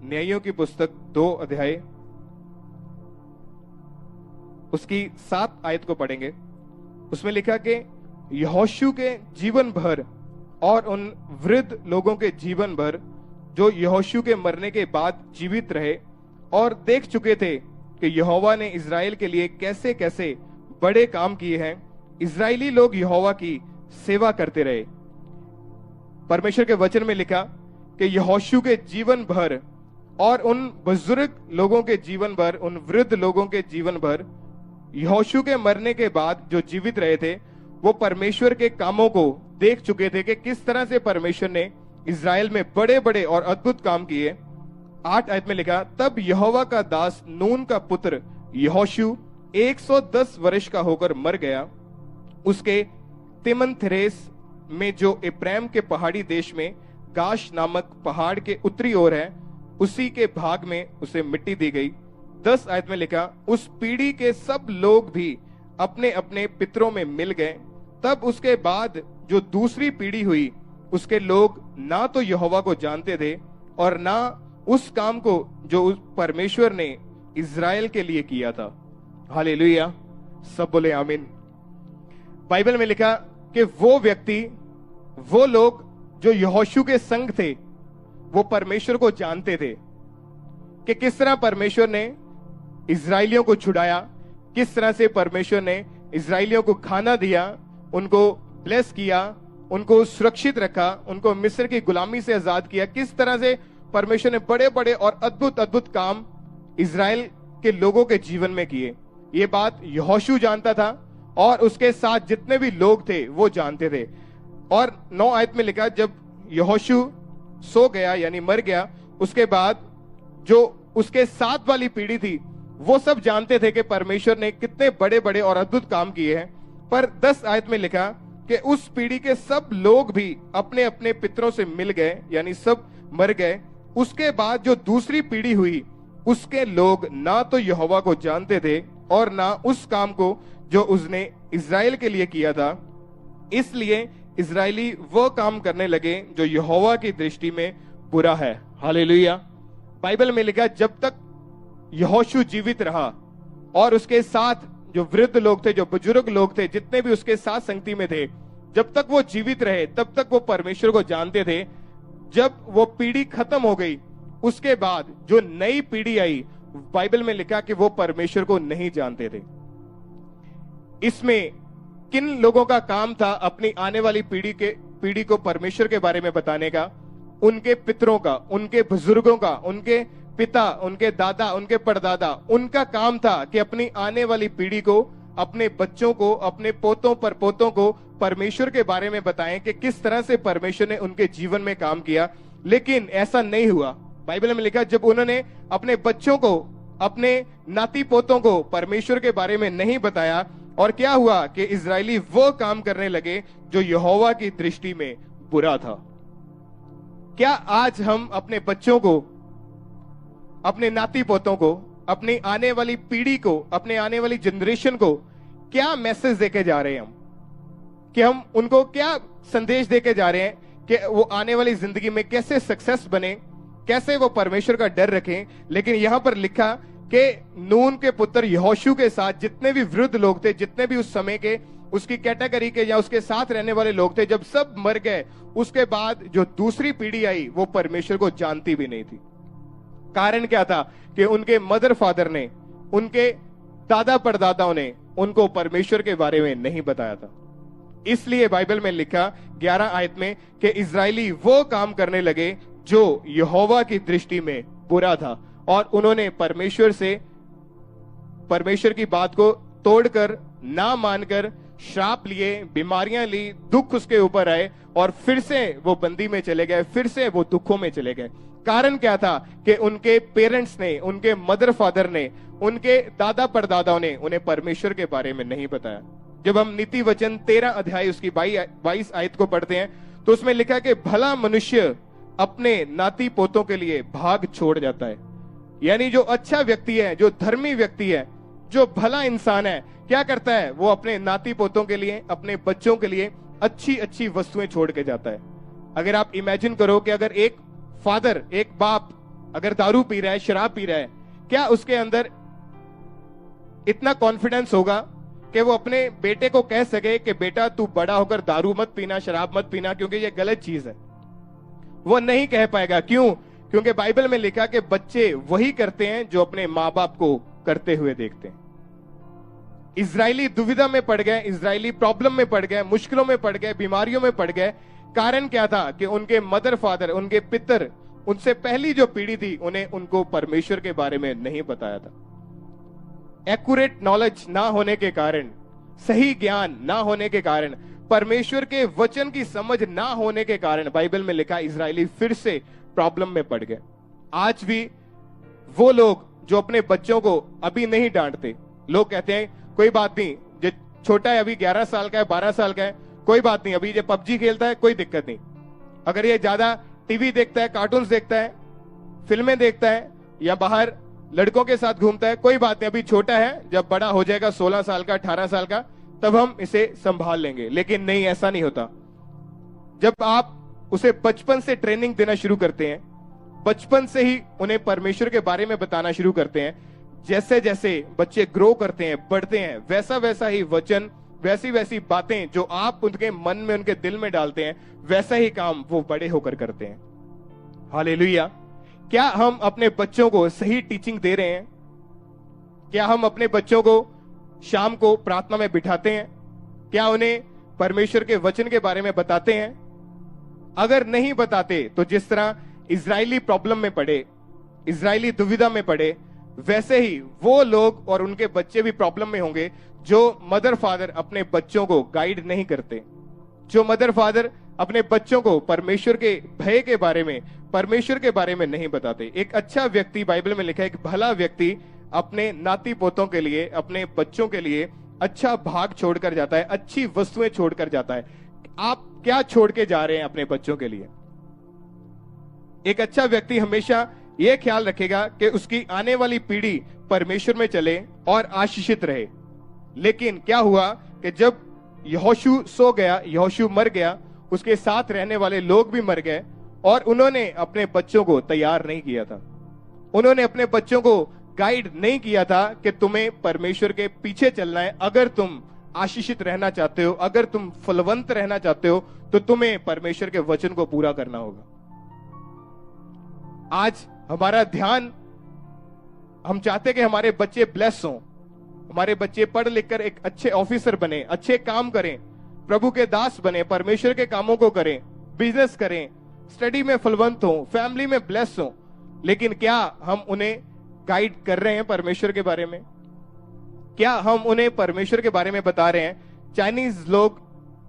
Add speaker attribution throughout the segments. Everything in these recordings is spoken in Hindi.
Speaker 1: न्यायों की पुस्तक 2 अध्याय उसकी 7 आयत को पढ़ेंगे। उसमें लिखा कि यहोशू के जीवन भर और उन वृद्ध लोगों के जीवन भर जो यहोशू के मरने के बाद जीवित रहे और देख चुके थे कि यहोवा ने इजराइल के लिए कैसे कैसे बड़े काम किए हैं, इजरायली लोग यहोवा की सेवा करते रहे। परमेश्वर के वचन में लिखा कि यहोशू के जीवन भर और उन बुजुर्ग लोगों के जीवन भर, उन वृद्ध लोगों के जीवन भर, यहोशू के मरने के बाद जो जीवित रहे थे, वो परमेश्वर के कामों को देख चुके थे कि किस तरह से परमेश्वर ने इजराइल में बड़े बड़े और अद्भुत काम किए। 8 आयत में लिखा, तब यहोवा का दास नून का पुत्र यहोशू 110 वर्ष का होकर मर गया। उसके तिमनथेरेस में जो इब्राहिम के पहाड़ी देश में गाश नामक पहाड़ के उत्तरी ओर है, उसी के भाग में उसे मिट्टी दी गई। 10 आयत में लिखा, उस पीढ़ी के सब लोग भी अपने अपने पितरों में मिल गए। तब उसके बाद जो दूसरी पीढ़ी हुई, उसके लोग ना तो यहोवा को जानते थे और ना उस काम को जो परमेश्वर ने इजराइल के लिए किया था। हालेलुया, सब बोले आमीन। बाइबल में लिखा कि वो व्यक्ति, वो लोग जो यहोशू के संग थे, वो परमेश्वर को जानते थे कि किस तरह परमेश्वर ने इजराइलियों को छुड़ाया, किस तरह से परमेश्वर ने इजराइलियों को खाना दिया, उनको ब्लेस किया, उनको सुरक्षित रखा, उनको मिस्र की गुलामी से आजाद किया, किस तरह से परमेश्वर ने बड़े बड़े और अद्भुत अद्भुत काम इजराइल के लोगों के जीवन में किए। ये बात यहोशू जानता था और उसके साथ जितने भी लोग थे वो जानते थे। और 9 आयत में लिखा, जब यहोशू सो गया यानी मर गया, उसके बाद जो उसके साथ वाली पीढ़ी थी वो सब जानते थे कि परमेश्वर ने कितने बड़े बड़े और अद्भुत काम किए हैं। पर 10 आयत में लिखा कि उस पीढ़ी के सब लोग भी अपने अपने पितरों से मिल गए, यानी सब मर गए। उसके बाद जो दूसरी पीढ़ी हुई, उसके लोग ना तो यहोवा को जानते थे और ना उस काम को जो उसने इजराइल के लिए किया था। इसलिए इजरायली वो काम करने लगे जो यहोवा की दृष्टि में बुरा है। हालेलुया। बाइबल में लिखा, जब तक यहोशू जीवित रहा और उसके साथ जो वृद्ध लोग थे, जो बुजुर्ग लोग थे, जितने भी उसके साथ संगति में थे, जब तक वो जीवित रहे तब तक वो परमेश्वर को जानते थे। जब वो पीढ़ी खत्म हो गई, उसके बाद जो नई पीढ़ी आई, बाइबल में लिखा कि वो परमेश्वर को नहीं जानते थे। इसमें किन लोगों का काम था अपनी आने वाली पीढ़ी को परमेश्वर के बारे में बताने का? उनके पितरों का, उनके बुजुर्गों का, उनके पिता, उनके दादा, उनके परदादा, उनका काम था कि अपनी आने वाली पीढ़ी को, अपने बच्चों को, अपने पोतों पर पोतों को परमेश्वर के बारे में बताएं कि किस तरह से परमेश्वर ने उनके जीवन में काम किया। लेकिन ऐसा नहीं हुआ। बाइबल में लिखा, जब उन्होंने अपने बच्चों को, अपने नाती पोतों को परमेश्वर के बारे में नहीं बताया, और क्या हुआ कि इजरायली वो काम करने लगे जो यहोवा की दृष्टि में बुरा था। क्या आज हम अपने बच्चों को, अपने नाती पोतों को, अपनी आने वाली पीढ़ी को, अपने आने वाली जनरेशन को क्या मैसेज देके जा रहे हैं? कि हम उनको क्या संदेश देके जा रहे हैं कि वो आने वाली जिंदगी में कैसे सक्सेस बने, कैसे वो परमेश्वर का डर रखें? लेकिन यहां पर लिखा कि नून के पुत्र यहोशू के साथ जितने भी वृद्ध लोग थे, जितने भी उस समय के उसकी कैटेगरी के या उसके साथ रहने वाले लोग थे, जब सब मर गए, उसके बाद जो दूसरी पीढ़ी आई वो परमेश्वर को जानती भी नहीं थी। कारण क्या था? कि उनके मदर फादर ने, उनके दादा परदादाओं ने उनको परमेश्वर के बारे में नहीं बताया था। इसलिए बाइबल में लिखा 11 आयत में कि इजरायली वो काम करने लगे जो यहोवा की दृष्टि में बुरा था, और उन्होंने परमेश्वर की बात को तोड़कर, ना मानकर श्राप लिए, बीमारियां ली, दुख उसके ऊपर आए, और फिर से वो बंदी में चले गए, फिर से वो दुखों में चले गए। कारण क्या था? कि उनके पेरेंट्स ने, उनके मदर फादर ने, उनके दादा परदादाओं ने उन्हें परमेश्वर के बारे में नहीं बताया। जब हम नीति वचन 13 अध्याय उसकी 22 आयत को पढ़ते हैं तो उसमें लिखा कि भला मनुष्य अपने नाती पोतों के लिए भाग छोड़ जाता है। यानी जो अच्छा व्यक्ति है, जो धर्मी व्यक्ति है, जो भला इंसान है, क्या करता है? वो अपने नाती पोतों के लिए, अपने बच्चों के लिए अच्छी अच्छी वस्तुएं छोड़ के जाता है। अगर आप इमेजिन करो कि अगर एक फादर, एक बाप अगर दारू पी रहा है, शराब पी रहा है, क्या उसके अंदर इतना कॉन्फिडेंस होगा कि वो अपने बेटे को कह सके कि बेटा तू बड़ा होकर दारू मत पीना, शराब मत पीना, क्योंकि ये गलत चीज है? वो नहीं कह पाएगा। क्यों? क्योंकि बाइबल में लिखा कि बच्चे वही करते हैं जो अपने माँ बाप को करते हुए देखते हैं। इजरायली दुविधा में पड़ गए, इजरायली प्रॉब्लम में पड़ गए, मुश्किलों में पड़ गए, बीमारियों में पड़ गए। कारण क्या था? कि उनके मदर फादर, उनके पितर, उनसे पहली जो पीढ़ी थी, उन्हें उनको परमेश्वर के बारे में नहीं बताया था। एक्यूरेट नॉलेज ना होने के कारण, सही ज्ञान ना होने के कारण, परमेश्वर के वचन की समझ ना होने के कारण बाइबल में लिखा इजरायली फिर से प्रॉब्लम में पड़ गए। आज भी वो लोग जो अपने बच्चों को अभी नहीं डांटते, लोग कहते हैं कोई बात नहीं, जो छोटा है अभी 11 साल का है, 12 साल का है, कोई बात नहीं, अभी ये पबजी खेलता है, कोई दिक्कत नहीं। अगर ये ज्यादा टीवी देखता है, कार्टून्स देखता है, फिल्में देखता है, या बाहर लड़कों के साथ घूमता है, कोई बात नहीं, अभी छोटा है, जब बड़ा हो जाएगा 16 साल का, 18 साल का, तब हम इसे संभाल लेंगे। लेकिन नहीं, ऐसा नहीं होता। जब आप उसे बचपन से ट्रेनिंग देना शुरू करते हैं, बचपन से ही उन्हें परमेश्वर के बारे में बताना शुरू करते हैं, जैसे जैसे बच्चे ग्रो करते हैं, बढ़ते हैं, वैसा वैसा ही वचन, वैसी वैसी बातें जो आप उनके मन में, उनके दिल में डालते हैं, वैसा ही काम वो बड़े होकर करते हैं। हालेलुया। क्या हम अपने बच्चों को सही टीचिंग दे रहे हैं? क्या हम अपने बच्चों को शाम को प्रार्थना में बिठाते हैं? क्या उन्हें परमेश्वर के वचन के बारे में बताते हैं? अगर नहीं बताते तो जिस तरह इजरायली प्रॉब्लम में पड़े, इजरायली दुविधा में पड़े, वैसे ही वो लोग और उनके बच्चे भी प्रॉब्लम में होंगे जो मदर फादर अपने बच्चों को गाइड नहीं करते, जो मदर फादर अपने बच्चों को परमेश्वर के भय के बारे में, परमेश्वर के बारे में नहीं बताते। एक अच्छा व्यक्ति, बाइबल में लिखा है, एक भला व्यक्ति अपने नाती पोतों के लिए, अपने बच्चों के लिए अच्छा भाग छोड़कर जाता है, अच्छी वस्तुएं छोड़कर जाता है। आप क्या छोड़ के जा रहे हैं अपने बच्चों के लिए? एक अच्छा व्यक्ति हमेशा यह ख्याल रखेगा कि उसकी आने वाली पीढ़ी परमेश्वर में चले और आशीषित रहे। लेकिन क्या हुआ कि जब यहोशू सो गया, यहोशू मर गया, उसके साथ रहने वाले लोग भी मर गए और उन्होंने अपने बच्चों को तैयार नहीं किया था। उन्होंने अपने बच्चों को गाइड नहीं किया था कि तुम्हें परमेश्वर के पीछे चलना है। अगर तुम आशीषित रहना चाहते हो, अगर तुम फलवंत रहना चाहते हो, तो तुम्हें परमेश्वर के वचन को पूरा करना होगा। आज हमारा ध्यान, हम चाहते कि हमारे बच्चे ब्लेस हों, हमारे बच्चे पढ़ लिखकर एक अच्छे ऑफिसर बने, अच्छे काम करें, प्रभु के दास बने, परमेश्वर के कामों को करें, बिजनेस करें, स्टडी में फलवंत हों, फैमिली में ब्लेस हों। लेकिन क्या हम उन्हें गाइड कर रहे हैं परमेश्वर के बारे में? क्या हम उन्हें परमेश्वर के बारे में बता रहे हैं? चाइनीज लोग,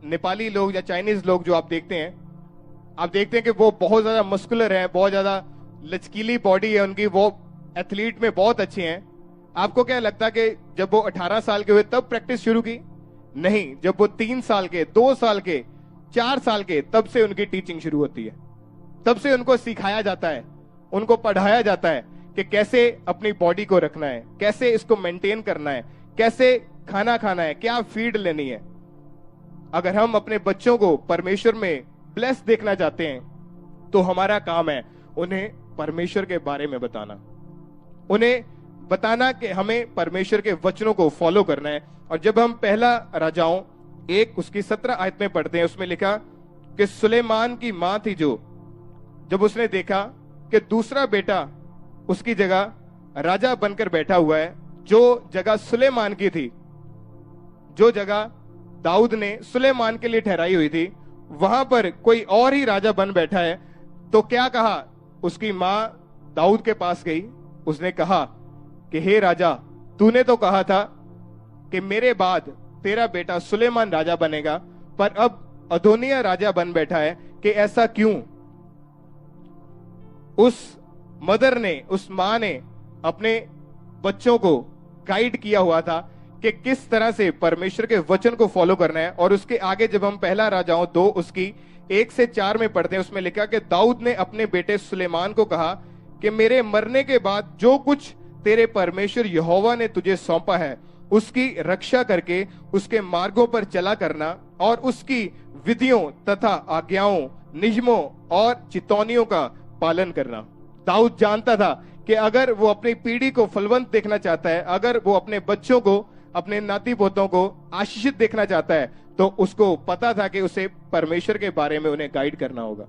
Speaker 1: नेपाली लोग या चाइनीज लोग जो आप देखते हैं कि वो बहुत ज्यादा मस्कुलर है, बहुत ज्यादा लचकीली बॉडी है उनकी, वो एथलीट में बहुत अच्छे हैं। आपको क्या लगता है कि जब वो 18 साल के हुए तब प्रैक्टिस शुरू की? नहीं, जब वो 3 साल के, 2 साल के, 4 साल के, तब से उनकी टीचिंग शुरू होती है। तब से उनको सिखाया जाता है, उनको पढ़ाया जाता है कि कैसे अपनी बॉडी को रखना है, कैसे इसको मेंटेन करना है, कैसे खाना खाना है, क्या फीड लेनी है। अगर हम अपने बच्चों को परमेश्वर में ब्लेस देखना चाहते हैं तो हमारा काम है उन्हें परमेश्वर के बारे में बताना, उन्हें बताना कि हमें परमेश्वर के वचनों को फॉलो करना है। और जब हम पहला राजाओं 1 उसकी 17 आयत में पढ़ते हैं, उसमें लिखा कि सुलेमान की मां थी जो, जब उसने देखा कि दूसरा बेटा उसकी जगह राजा बनकर बैठा हुआ है, जो जगह सुलेमान की थी, जो जगह दाऊद ने सुलेमान के लिए ठहराई हुई थी, वहां पर कोई और ही राजा बन बैठा है। तो क्या कहा? उसकी मां दाऊद के पास गई, उसने कहा कि हे राजा, तूने तो कहा था कि मेरे बाद तेरा बेटा सुलेमान राजा बनेगा, पर अब अदोनिया राजा बन बैठा है, कि ऐसा क्यों? उस मदर ने, उस मां ने अपने बच्चों को गाइड किया हुआ था कि किस तरह से परमेश्वर के वचन को फॉलो करना है। और उसके आगे जब हम पहला राजाओं 2 उसकी 1 से 4 में पढ़ते हैं, उसमें लिखा कि दाऊद ने अपने बेटे सुलेमान को कहा कि मेरे मरने के बाद जो कुछ तेरे परमेश्वर यहोवा ने तुझे सौंपा है, उसकी रक्षा करके उसके मार्गों पर चला करना और उसकी विधियों तथा आज्ञाओं, नियमों और चितौनियों का पालन करना। दाऊद जानता था कि अगर वो अपनी पीढ़ी को फलवंत देखना चाहता है, अगर वो अपने बच्चों को, अपने नाती पोतों को आशीषित देखना चाहता है, तो उसको पता था कि उसे परमेश्वर के बारे में उन्हें गाइड करना होगा।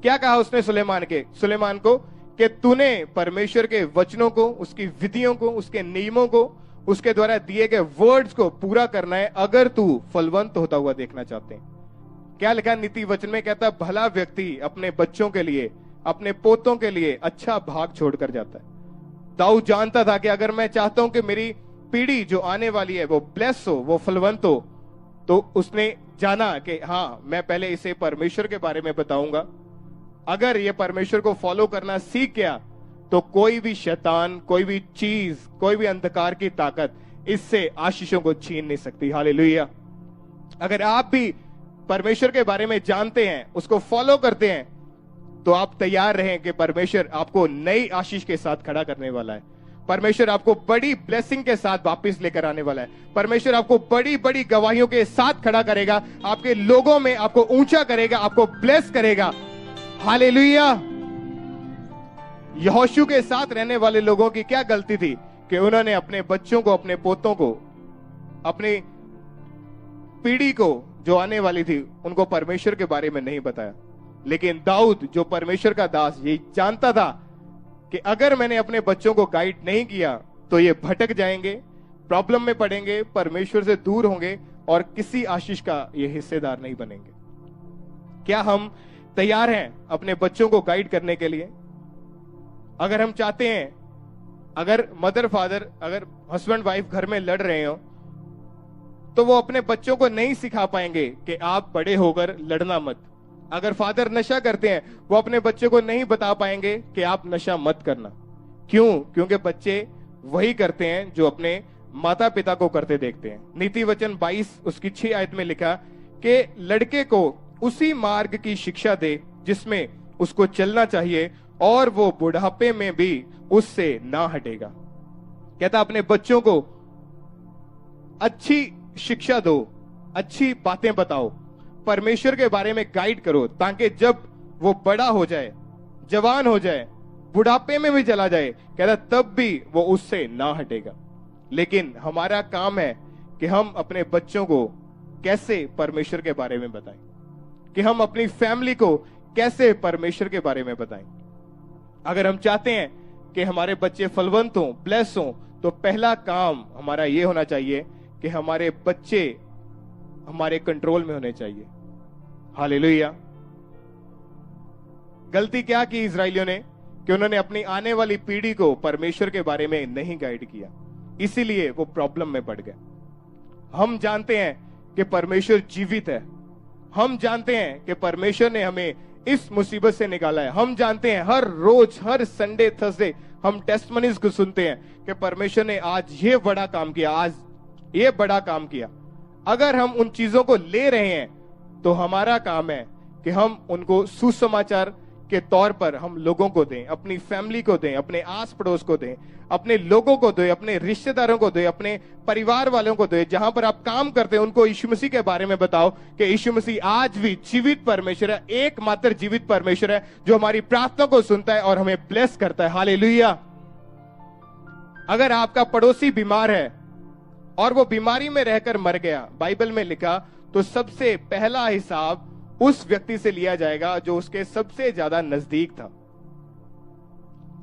Speaker 1: क्या कहा उसने सुलेमान को कि तूने परमेश्वर के वचनों को, उसकी विधियों को, उसके नियमों को, उसके द्वारा दिए गए वर्ड्स को पूरा करना है अगर तू फलवंत होता हुआ देखना चाहते हैं। क्या लिखा नीति वचन में? कहता भला व्यक्ति अपने बच्चों के लिए, अपने पोतों के लिए अच्छा भाग छोड़कर जाता है। दाऊद जानता था कि अगर मैं चाहता हूं कि मेरी पीढ़ी जो आने वाली है वो ब्लेस हो, वो फलवंत हो, तो उसने जाना कि हाँ, मैं पहले इसे परमेश्वर के बारे में बताऊंगा। अगर ये परमेश्वर को फॉलो करना सीख गया तो कोई भी शैतान, कोई भी चीज, कोई भी अंधकार की ताकत इससे आशीषों को छीन नहीं सकती। हालेलुया। अगर आप भी परमेश्वर के बारे में जानते हैं, उसको फॉलो करते हैं, तो आप तैयार रहें कि परमेश्वर आपको नई आशीष के साथ खड़ा करने वाला है। परमेश्वर आपको बड़ी ब्लेसिंग के साथ वापस लेकर आने वाला है। परमेश्वर आपको बड़ी बड़ी गवाहियों के साथ खड़ा करेगा, आपके लोगों में आपको ऊंचा करेगा, आपको ब्लेस करेगा। हालेलुया। यहोशू के साथ रहने वाले लोगों की क्या गलती थी कि उन्होंने अपने बच्चों को, अपने पोतों को, अपनी पीढ़ी को जो आने वाली थी, उनको परमेश्वर के बारे में नहीं बताया। लेकिन दाऊद जो परमेश्वर का दास, ये जानता था कि अगर मैंने अपने बच्चों को गाइड नहीं किया तो ये भटक जाएंगे, प्रॉब्लम में पड़ेंगे, परमेश्वर से दूर होंगे और किसी आशीष का ये हिस्सेदार नहीं बनेंगे। क्या हम तैयार हैं अपने बच्चों को गाइड करने के लिए? अगर हम चाहते हैं, अगर मदर फादर, अगर हस्बैंड वाइफ घर में लड़ रहे हो, तो वो अपने बच्चों को नहीं सिखा पाएंगे कि आप बड़े होकर लड़ना मत। अगर फादर नशा करते हैं, वो अपने बच्चे को नहीं बता पाएंगे कि आप नशा मत करना। क्यों? क्योंकि बच्चे वही करते हैं जो अपने माता पिता को करते देखते हैं। नीति वचन 22 उसकी 6 आयत में लिखा कि लड़के को उसी मार्ग की शिक्षा दे जिसमें उसको चलना चाहिए और वो बुढ़ापे में भी उससे ना हटेगा। कहता अपने बच्चों को अच्छी शिक्षा दो, अच्छी बातें बताओ, परमेश्वर के बारे में गाइड करो, ताकि जब वो बड़ा हो जाए, जवान हो जाए, बुढ़ापे में भी चला जाए, कहता तब भी वो उससे ना हटेगा। लेकिन हमारा काम है कि हम अपने बच्चों को कैसे परमेश्वर के बारे में बताएं, कि हम अपनी फैमिली को कैसे परमेश्वर के बारे में बताएं। अगर हम चाहते हैं कि हमारे बच्चे फलवंत हों, ब्लेस हों, तो पहला काम हमारा यह होना चाहिए कि हमारे बच्चे हमारे कंट्रोल में होने चाहिए। हालेलुया। गलती क्या की इजराइलियों ने कि उन्होंने अपनी आने वाली पीढ़ी को परमेश्वर के बारे में नहीं गाइड किया, इसीलिए वो प्रॉब्लम में पड़ गए। हम जानते हैं कि परमेश्वर जीवित है, हम जानते हैं कि परमेश्वर ने हमें इस मुसीबत से निकाला है। हम जानते हैं हर रोज, हर संडे थर्सडे हम टेस्टमनीज को सुनते हैं कि परमेश्वर ने आज ये बड़ा काम किया, आज ये बड़ा काम किया। अगर हम उन चीजों को ले रहे हैं तो हमारा काम है कि हम उनको सुसमाचार के तौर पर हम लोगों को दें, अपनी फैमिली को दें, अपने आस पड़ोस को दें, अपने लोगों को दें, अपने रिश्तेदारों को दें, अपने परिवार वालों को दें। जहां पर आप काम करते हैं उनको यीशु मसीह के बारे में बताओ कि यीशु मसीह आज भी जीवित परमेश्वर है, एकमात्र जीवित परमेश्वर है जो हमारी प्रार्थना को सुनता है और हमें ब्लेस करता है। हालेलुया। अगर आपका पड़ोसी बीमार है और वो बीमारी में रहकर मर गया, बाइबल में लिखा, तो सबसे पहला हिसाब उस व्यक्ति से लिया जाएगा जो उसके सबसे ज्यादा नजदीक था।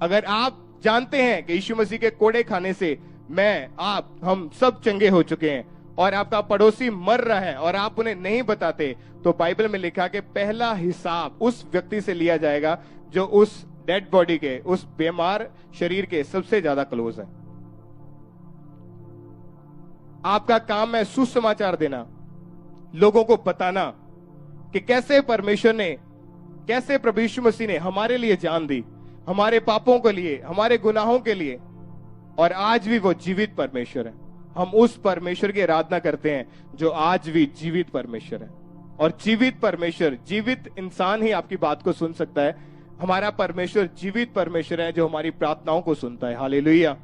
Speaker 1: अगर आप जानते हैं कि यीशु मसीह के कोड़े खाने से मैं, आप, हम सब चंगे हो चुके हैं और आपका पड़ोसी मर रहा है और आप उन्हें नहीं बताते, तो बाइबल में लिखा कि पहला हिसाब उस व्यक्ति से लिया जाएगा जो उस डेड बॉडी के, उस बीमार शरीर के सबसे ज्यादा क्लोज है। आपका काम है सुसमाचार देना, लोगों को बताना कि कैसे परमेश्वर ने, कैसे प्रभु यीशु मसीह ने हमारे लिए जान दी, हमारे पापों के लिए, हमारे गुनाहों के लिए, और आज भी वो जीवित परमेश्वर है। हम उस परमेश्वर की आराधना करते हैं जो आज भी जीवित परमेश्वर है। और जीवित परमेश्वर, जीवित इंसान ही आपकी बात को सुन सकता है। हमारा परमेश्वर जीवित परमेश्वर है जो हमारी प्रार्थनाओं को सुनता है। हालेलुया।